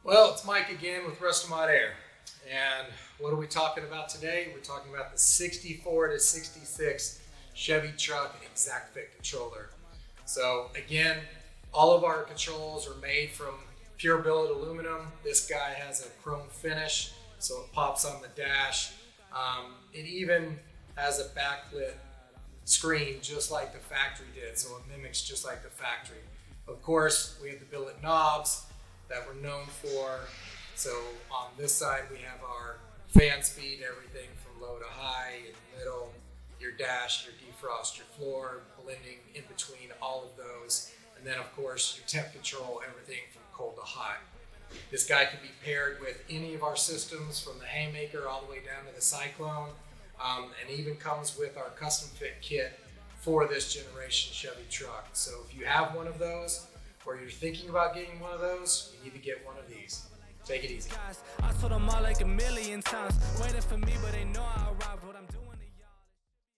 Well, it's Mike again with Restomod Air. And what are we talking about today? We're talking about the 64 to 66 Chevy Truck Exact Fit controller. So again, all of our controls are made from pure billet aluminum. This guy has a chrome finish, so it pops on the dash. It even has a backlit screen just like the factory did, so it mimics just like the factory. Of course, we have the billet knobs that we're known for. So on this side we have our fan speed, everything from low to high, in the middle, your dash, your defrost, your floor, blending in between all of those. And then of course your temp control, everything from cold to hot. This guy can be paired with any of our systems from the Haymaker all the way down to the Cyclone, and even comes with our custom fit kit for this generation Chevy truck. So if you have one of those, or you're thinking about getting one of those, you need to get one of these. Take it easy. I told them all like a million times, waiting for me, but they know I